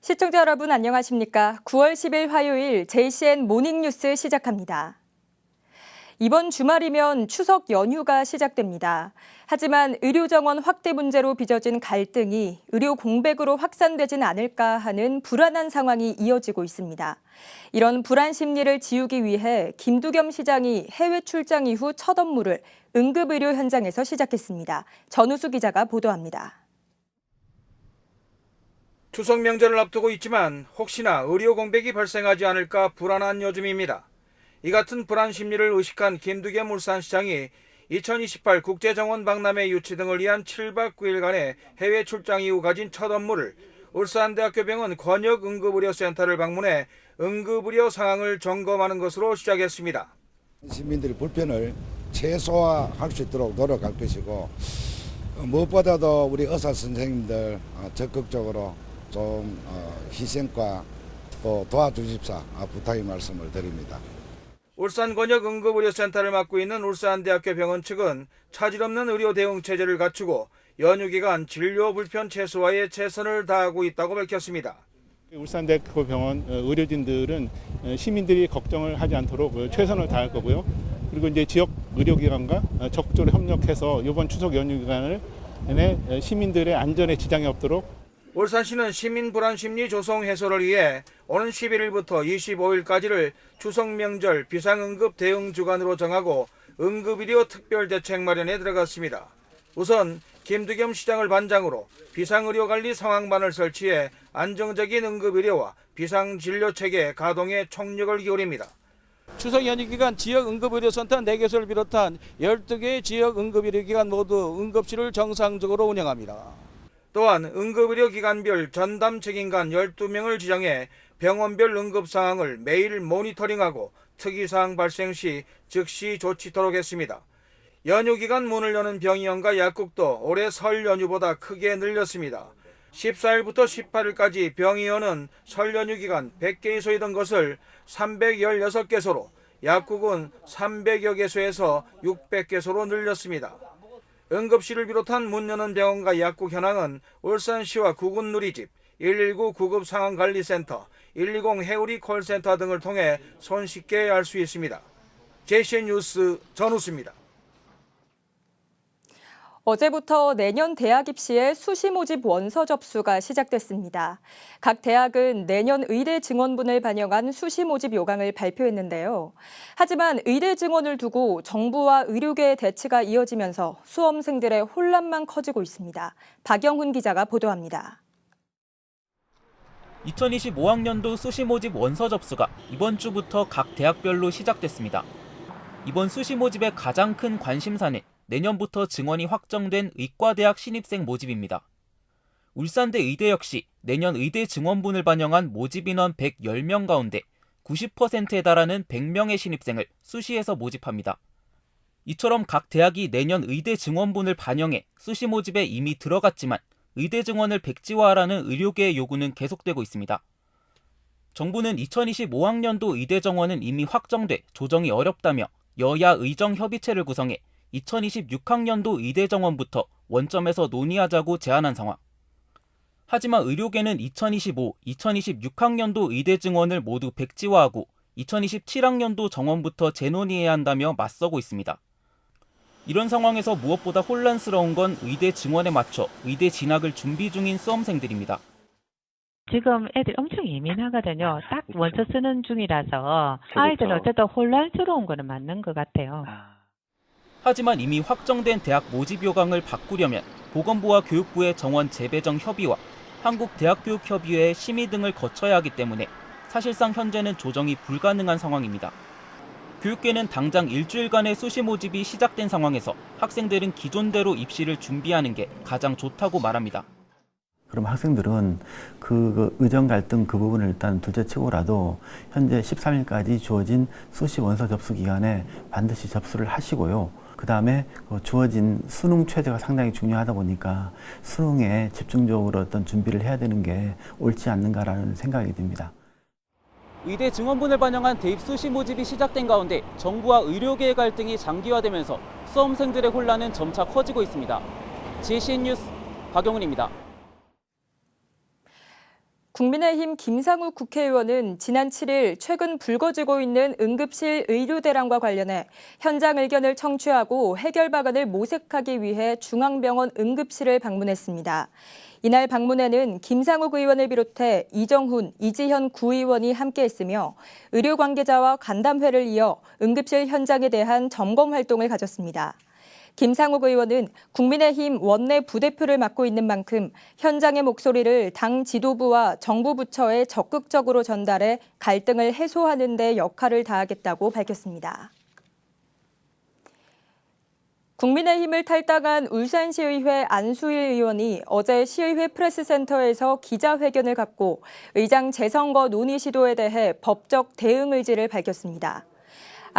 시청자 여러분 안녕하십니까? 9월 10일 화요일 JCN 모닝뉴스 시작합니다. 이번 주말이면 추석 연휴가 시작됩니다. 하지만 의료 정원 확대 문제로 빚어진 갈등이 의료 공백으로 확산되지는 않을까 하는 불안한 상황이 이어지고 있습니다. 이런 불안 심리를 지우기 위해 김두겸 시장이 해외 출장 이후 첫 업무를 응급의료 현장에서 시작했습니다. 전우수 기자가 보도합니다. 추석 명절을 앞두고 있지만 혹시나 의료 공백이 발생하지 않을까 불안한 요즘입니다. 이 같은 불안 심리를 의식한 김두겸 울산시장이 2028 국제정원 박람회 유치 등을 위한 7박 9일간의 해외 출장 이후 가진 첫 업무를 울산대학교병원 권역응급의료센터를 방문해 응급의료 상황을 점검하는 것으로 시작했습니다. 시민들의 불편을 최소화할 수 있도록 노력할 것이고 무엇보다도 우리 의사 선생님들 적극적으로 좀 희생과 또 도와주십사 부탁의 말씀을 드립니다. 울산권역응급의료센터를 맡고 있는 울산대학교 병원 측은 차질 없는 의료 대응 체제를 갖추고 연휴 기간 진료 불편 최소화에 최선을 다하고 있다고 밝혔습니다. 울산대학교 병원 의료진들은 시민들이 걱정을 하지 않도록 최선을 다할 거고요. 그리고 이제 지역 의료기관과 적극적으로 협력해서 이번 추석 연휴 기간을 시민들의 안전에 지장이 없도록. 울산시는 시민 불안 심리 조성 해소를 위해 오는 11일부터 25일까지를 추석 명절 비상응급 대응 주간으로 정하고 응급의료 특별대책 마련에 들어갔습니다. 우선 김두겸 시장을 반장으로 비상의료관리 상황반을 설치해 안정적인 응급의료와 비상진료체계 가동에 총력을 기울입니다. 추석 연휴 기간 지역 응급의료센터 4개소를 비롯한 12개의 지역 응급의료기관 모두 응급실을 정상적으로 운영합니다. 또한 응급의료기관별 전담 책임관 12명을 지정해 병원별 응급 상황을 매일 모니터링하고 특이사항 발생 시 즉시 조치토록 했습니다. 연휴 기간 문을 여는 병의원과 약국도 올해 설 연휴보다 크게 늘렸습니다. 14일부터 18일까지 병의원은 설 연휴 기간 100개소이던 것을 316개소로, 약국은 300여 개소에서 600개소로 늘렸습니다. 응급실을 비롯한 문 여는 병원과 약국 현황은 울산시와 구군 누리집, 119 구급상황관리센터, 120 해우리 콜센터 등을 통해 손쉽게 알 수 있습니다. JCN 뉴스 전우수입니다. 어제부터 내년 대학 입시의 수시 모집 원서 접수가 시작됐습니다. 각 대학은 내년 의대 증원분을 반영한 수시 모집 요강을 발표했는데요. 하지만 의대 증원을 두고 정부와 의료계의 대치가 이어지면서 수험생들의 혼란만 커지고 있습니다. 박영훈 기자가 보도합니다. 2025학년도 수시 모집 원서 접수가 이번 주부터 각 대학별로 시작됐습니다. 이번 수시 모집의 가장 큰 관심사는 내년부터 증원이 확정된 의과대학 신입생 모집입니다. 울산대 의대 역시 내년 의대 증원분을 반영한 모집 인원 110명 가운데 90%에 달하는 100명의 신입생을 수시에서 모집합니다. 이처럼 각 대학이 내년 의대 증원분을 반영해 수시 모집에 이미 들어갔지만 의대 증원을 백지화하라는 의료계의 요구는 계속되고 있습니다. 정부는 2025학년도 의대 정원은 이미 확정돼 조정이 어렵다며 여야 의정협의체를 구성해 2026학년도 의대 정원부터 원점에서 논의하자고 제안한 상황. 하지만 의료계는 2025, 2026학년도 의대 증원을 모두 백지화하고 2027학년도 정원부터 재논의해야 한다며 맞서고 있습니다. 이런 상황에서 무엇보다 혼란스러운 건 의대 증원에 맞춰 의대 진학을 준비 중인 수험생들입니다. 지금 애들 엄청 예민하거든요. 딱 원서 쓰는 중이라서 아이들은 어쨌든 혼란스러운 거는 맞는 것 같아요. 하지만 이미 확정된 대학 모집 요강을 바꾸려면 보건부와 교육부의 정원 재배정 협의와 한국대학교육협의회의 심의 등을 거쳐야 하기 때문에 사실상 현재는 조정이 불가능한 상황입니다. 교육계는 당장 일주일간의 수시 모집이 시작된 상황에서 학생들은 기존대로 입시를 준비하는 게 가장 좋다고 말합니다. 그럼 학생들은 그 의정 갈등 그 부분을 일단 둘째치고라도 현재 13일까지 주어진 수시 원서 접수 기간에 반드시 접수를 하시고요. 그 다음에 주어진 수능 최저가 상당히 중요하다 보니까 수능에 집중적으로 어떤 준비를 해야 되는 게 옳지 않는가라는 생각이 듭니다. 의대 증원분을 반영한 대입 수시 모집이 시작된 가운데 정부와 의료계의 갈등이 장기화되면서 수험생들의 혼란은 점차 커지고 있습니다. JCN 뉴스 박영훈입니다. 국민의힘 김상욱 국회의원은 지난 7일 최근 불거지고 있는 응급실 의료 대란과 관련해 현장 의견을 청취하고 해결 방안을 모색하기 위해 중앙병원 응급실을 방문했습니다. 이날 방문에는 김상욱 의원을 비롯해 이정훈, 이지현 구의원이 함께했으며 의료 관계자와 간담회를 이어 응급실 현장에 대한 점검 활동을 가졌습니다. 김상욱 의원은 국민의힘 원내 부대표를 맡고 있는 만큼 현장의 목소리를 당 지도부와 정부 부처에 적극적으로 전달해 갈등을 해소하는 데 역할을 다하겠다고 밝혔습니다. 국민의힘을 탈당한 울산시의회 안수일 의원이 어제 시의회 프레스센터에서 기자회견을 갖고 의장 재선거 논의 시도에 대해 법적 대응 의지를 밝혔습니다.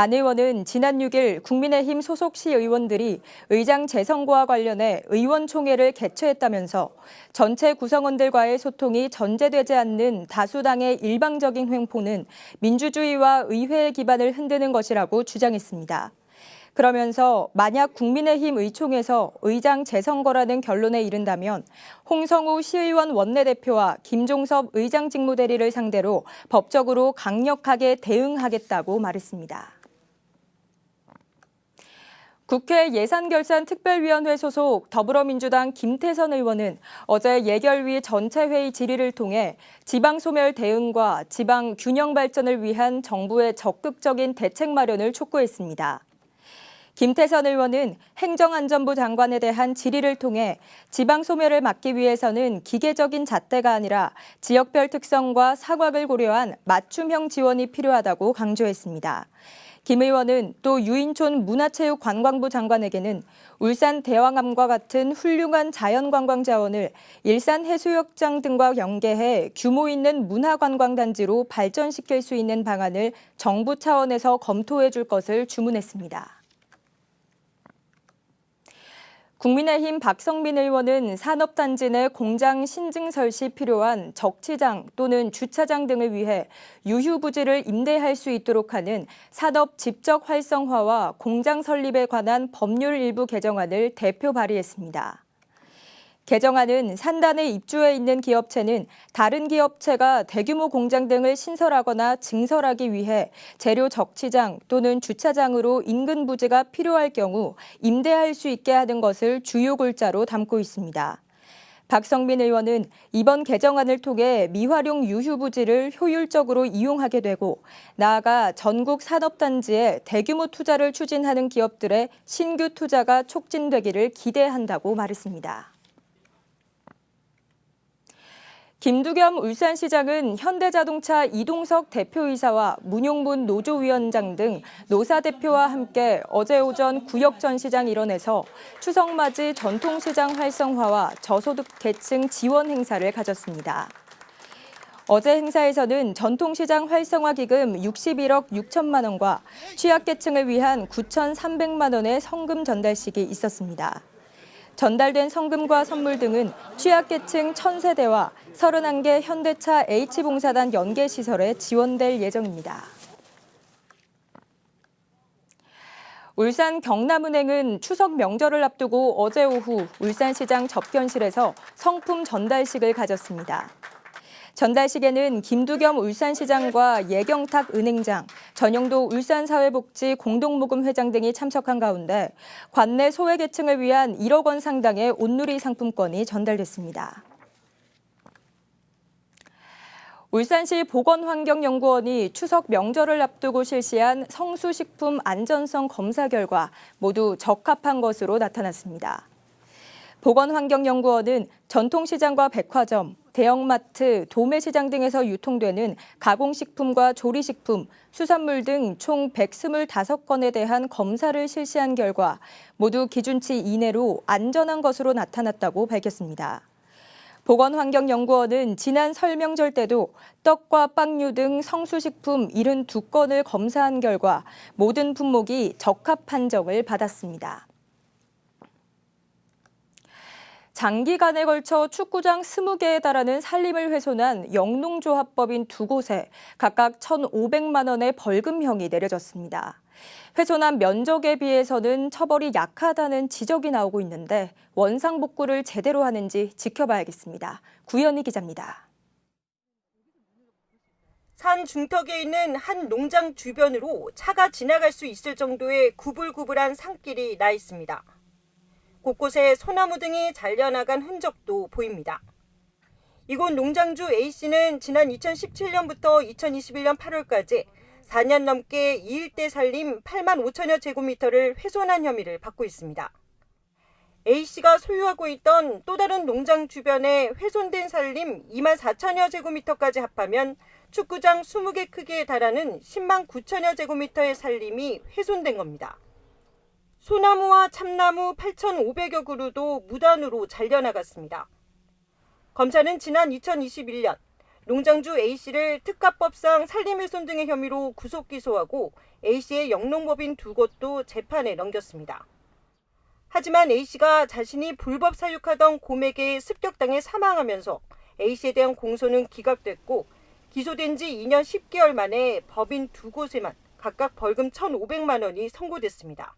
안 의원은 지난 6일 국민의힘 소속 시의원들이 의장 재선거와 관련해 의원총회를 개최했다면서 전체 구성원들과의 소통이 전제되지 않는 다수당의 일방적인 횡포는 민주주의와 의회의 기반을 흔드는 것이라고 주장했습니다. 그러면서 만약 국민의힘 의총에서 의장 재선거라는 결론에 이른다면 홍성우 시의원 원내대표와 김종섭 의장 직무대리를 상대로 법적으로 강력하게 대응하겠다고 말했습니다. 국회 예산결산특별위원회 소속 더불어민주당 김태선 의원은 어제 예결위 전체회의 질의를 통해 지방소멸 대응과 지방 균형 발전을 위한 정부의 적극적인 대책 마련을 촉구했습니다. 김태선 의원은 행정안전부 장관에 대한 질의를 통해 지방소멸을 막기 위해서는 기계적인 잣대가 아니라 지역별 특성과 사각을 고려한 맞춤형 지원이 필요하다고 강조했습니다. 김 의원은 또 유인촌 문화체육관광부 장관에게는 울산 대왕암과 같은 훌륭한 자연관광 자원을 일산해수욕장 등과 연계해 규모 있는 문화관광단지로 발전시킬 수 있는 방안을 정부 차원에서 검토해 줄 것을 주문했습니다. 국민의힘 박성민 의원은 산업단지 내 공장 신증설 시 필요한 적치장 또는 주차장 등을 위해 유휴부지를 임대할 수 있도록 하는 산업 집적 활성화와 공장 설립에 관한 법률 일부 개정안을 대표 발의했습니다. 개정안은 산단에 입주해 있는 기업체는 다른 기업체가 대규모 공장 등을 신설하거나 증설하기 위해 재료 적치장 또는 주차장으로 인근 부지가 필요할 경우 임대할 수 있게 하는 것을 주요 골자로 담고 있습니다. 박성민 의원은 이번 개정안을 통해 미활용 유휴부지를 효율적으로 이용하게 되고 나아가 전국 산업단지에 대규모 투자를 추진하는 기업들의 신규 투자가 촉진되기를 기대한다고 말했습니다. 김두겸 울산시장은 현대자동차 이동석 대표이사와 문용문 노조위원장 등 노사 대표와 함께 어제 오전 구역 전시장 일원에서 추석맞이 전통시장 활성화와 저소득 계층 지원 행사를 가졌습니다. 어제 행사에서는 전통시장 활성화 기금 61억 6천만 원과 취약계층을 위한 9,300만 원의 성금 전달식이 있었습니다. 전달된 성금과 선물 등은 취약계층 1000세대와 31개 현대차 H봉사단 연계시설에 지원될 예정입니다. 울산 경남은행은 추석 명절을 앞두고 어제 오후 울산시장 접견실에서 성품 전달식을 가졌습니다. 전달식에는 김두겸 울산시장과 예경탁 은행장, 전영도 울산사회복지 공동모금회장 등이 참석한 가운데 관내 소외계층을 위한 1억 원 상당의 온누리 상품권이 전달됐습니다. 울산시 보건환경연구원이 추석 명절을 앞두고 실시한 성수식품 안전성 검사 결과 모두 적합한 것으로 나타났습니다. 보건환경연구원은 전통시장과 백화점, 대형마트, 도매시장 등에서 유통되는 가공식품과 조리식품, 수산물 등 총 125건에 대한 검사를 실시한 결과 모두 기준치 이내로 안전한 것으로 나타났다고 밝혔습니다. 보건환경연구원은 지난 설 명절 때도 떡과 빵류 등 성수식품 72건을 검사한 결과 모든 품목이 적합 판정을 받았습니다. 장기간에 걸쳐 축구장 20개에 달하는 산림을 훼손한 영농조합법인 2곳에 각각 1,500만 원의 벌금형이 내려졌습니다. 훼손한 면적에 비해서는 처벌이 약하다는 지적이 나오고 있는데 원상복구를 제대로 하는지 지켜봐야겠습니다. 구현희 기자입니다. 산 중턱에 있는 한 농장 주변으로 차가 지나갈 수 있을 정도의 구불구불한 산길이 나 있습니다. 곳곳에 소나무 등이 잘려나간 흔적도 보입니다. 이곳 농장주 A씨는 지난 2017년부터 2021년 8월까지 4년 넘게 이 일대 산림 8만 5천여 제곱미터를 훼손한 혐의를 받고 있습니다. A씨가 소유하고 있던 또 다른 농장 주변에 훼손된 산림 2만 4천여 제곱미터까지 합하면 축구장 20개 크기에 달하는 10만 9천여 제곱미터의 산림이 훼손된 겁니다. 소나무와 참나무 8,500여 그루도 무단으로 잘려나갔습니다. 검찰은 지난 2021년 농장주 A씨를 특가법상 산림훼손 등의 혐의로 구속 기소하고 A씨의 영농법인 2곳도 재판에 넘겼습니다. 하지만 A씨가 자신이 불법 사육하던 곰에게 습격당해 사망하면서 A씨에 대한 공소는 기각됐고 기소된 지 2년 10개월 만에 법인 2곳에만 각각 벌금 1,500만 원이 선고됐습니다.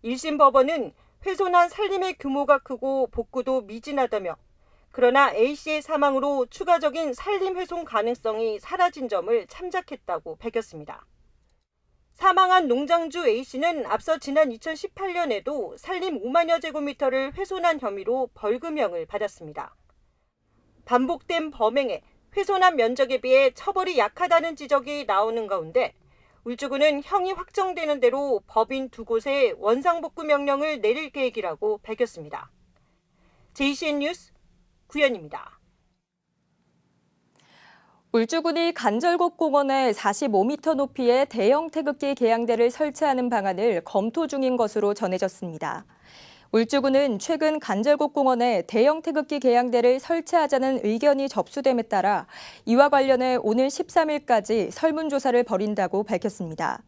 1심 법원은 훼손한 산림의 규모가 크고 복구도 미진하다며 그러나 A씨의 사망으로 추가적인 산림 훼손 가능성이 사라진 점을 참작했다고 밝혔습니다. 사망한 농장주 A씨는 앞서 지난 2018년에도 산림 5만여 제곱미터를 훼손한 혐의로 벌금형을 받았습니다. 반복된 범행에 훼손한 면적에 비해 처벌이 약하다는 지적이 나오는 가운데 울주군은 형이 확정되는 대로 법인 2곳에 원상복구 명령을 내릴 계획이라고 밝혔습니다. JCN 뉴스 구현입니다. 울주군이 간절곶 공원에 45m 높이의 대형 태극기 개양대를 설치하는 방안을 검토 중인 것으로 전해졌습니다. 울주군은 최근 간절곶 공원에 대형 태극기 개양대를 설치하자는 의견이 접수됨에 따라 이와 관련해 오늘 13일까지 설문조사를 벌인다고 밝혔습니다.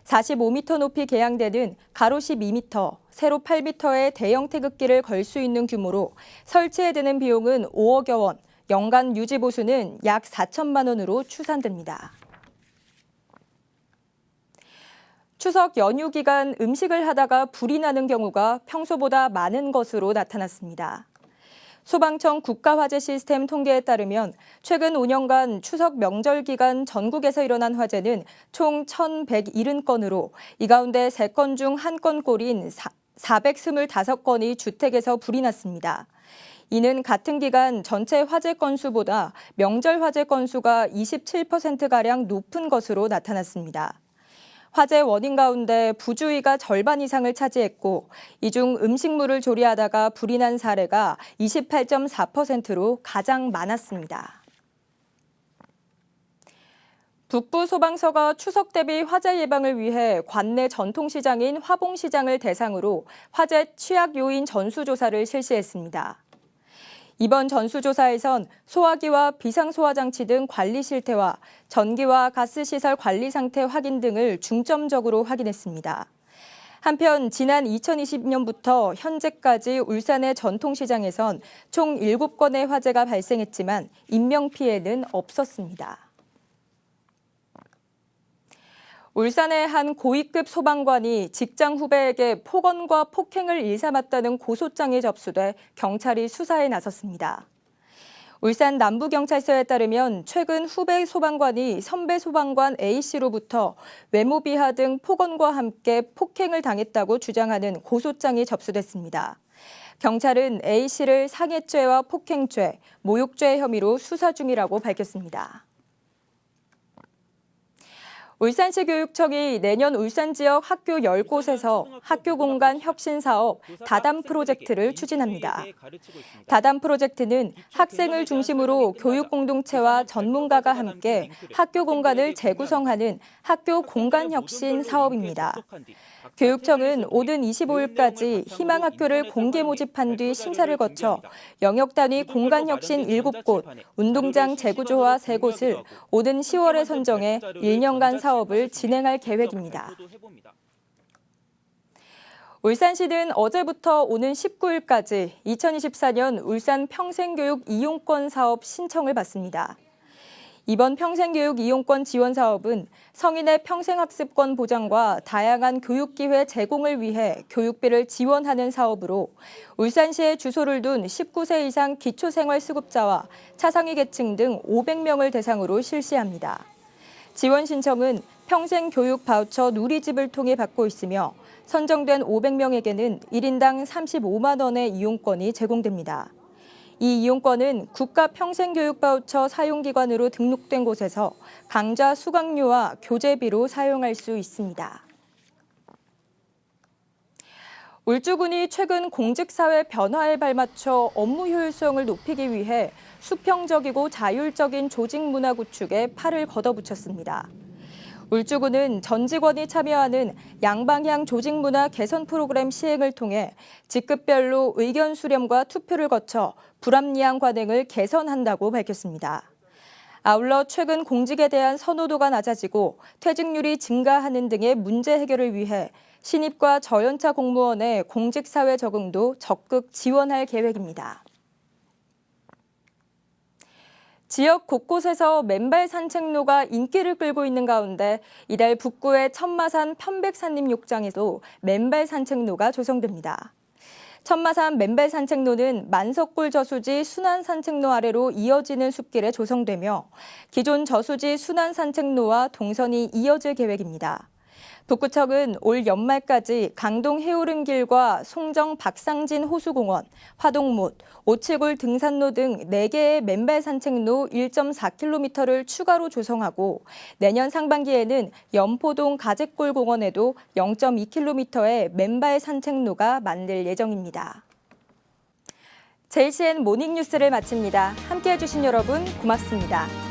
45m 높이 개양대는 가로 12m, 세로 8m의 대형 태극기를 걸 수 있는 규모로 설치에 드는 비용은 5억여 원, 연간 유지 보수는 약 4천만 원으로 추산됩니다. 추석 연휴 기간 음식을 하다가 불이 나는 경우가 평소보다 많은 것으로 나타났습니다. 소방청 국가화재 시스템 통계에 따르면 최근 5년간 추석 명절 기간 전국에서 일어난 화재는 총 1,170건으로 이 가운데 3건 중 1건꼴인 425건이 주택에서 불이 났습니다. 이는 같은 기간 전체 화재 건수보다 명절 화재 건수가 27%가량 높은 것으로 나타났습니다. 화재 원인 가운데 부주의가 절반 이상을 차지했고 이 중 음식물을 조리하다가 불이 난 사례가 28.4%로 가장 많았습니다. 북부소방서가 추석 대비 화재 예방을 위해 관내 전통시장인 화봉시장을 대상으로 화재 취약 요인 전수조사를 실시했습니다. 이번 전수조사에선 소화기와 비상소화장치 등 관리 실태와 전기와 가스시설 관리 상태 확인 등을 중점적으로 확인했습니다. 한편 지난 2020년부터 현재까지 울산의 전통시장에선 총 7건의 화재가 발생했지만 인명피해는 없었습니다. 울산의 한 고위급 소방관이 직장 후배에게 폭언과 폭행을 일삼았다는 고소장이 접수돼 경찰이 수사에 나섰습니다. 울산 남부경찰서에 따르면 최근 후배 소방관이 선배 소방관 A씨로부터 외모 비하 등 폭언과 함께 폭행을 당했다고 주장하는 고소장이 접수됐습니다. 경찰은 A씨를 상해죄와 폭행죄, 모욕죄 혐의로 수사 중이라고 밝혔습니다. 울산시 교육청이 내년 울산 지역 학교 10곳에서 학교 공간 혁신 사업 다담 프로젝트를 추진합니다. 다담 프로젝트는 학생을 중심으로 교육 공동체와 전문가가 함께 학교 공간을 재구성하는 학교 공간 혁신 사업입니다. 교육청은 오는 25일까지 희망학교를 공개 모집한 뒤 심사를 거쳐 영역 단위 공간 혁신 7곳, 운동장 재구조화 3곳을 오는 10월에 선정해 1년간 사업을 진행할 계획입니다. 울산시는 어제부터 오는 19일까지 2024년 울산 평생교육 이용권 사업 신청을 받습니다. 이번 평생교육 이용권 지원 사업은 성인의 평생학습권 보장과 다양한 교육기회 제공을 위해 교육비를 지원하는 사업으로 울산시에 주소를 둔 19세 이상 기초생활수급자와 차상위 계층 등 500명을 대상으로 실시합니다. 지원 신청은 평생교육 바우처 누리집을 통해 받고 있으며 선정된 500명에게는 1인당 35만 원의 이용권이 제공됩니다. 이 이용권은 국가 평생교육 바우처 사용기관으로 등록된 곳에서 강좌 수강료와 교재비로 사용할 수 있습니다. 울주군이 최근 공직사회 변화에 발맞춰 업무 효율성을 높이기 위해 수평적이고 자율적인 조직 문화 구축에 팔을 걷어붙였습니다. 울주군은 전 직원이 참여하는 양방향 조직 문화 개선 프로그램 시행을 통해 직급별로 의견 수렴과 투표를 거쳐 불합리한 관행을 개선한다고 밝혔습니다. 아울러 최근 공직에 대한 선호도가 낮아지고 퇴직률이 증가하는 등의 문제 해결을 위해 신입과 저연차 공무원의 공직사회 적응도 적극 지원할 계획입니다. 지역 곳곳에서 맨발 산책로가 인기를 끌고 있는 가운데 이달 북구의 천마산 편백산림욕장에도 맨발 산책로가 조성됩니다. 천마산 맨발 산책로는 만석굴 저수지 순환 산책로 아래로 이어지는 숲길에 조성되며 기존 저수지 순환 산책로와 동선이 이어질 계획입니다. 북구청은 올 연말까지 강동 해오름길과 송정 박상진 호수공원, 화동못, 오칠굴 등산로 등 4개의 맨발 산책로 1.4km를 추가로 조성하고 내년 상반기에는 연포동 가재골 공원에도 0.2km의 맨발 산책로가 만들 예정입니다. JCN 모닝뉴스를 마칩니다. 함께해 주신 여러분 고맙습니다.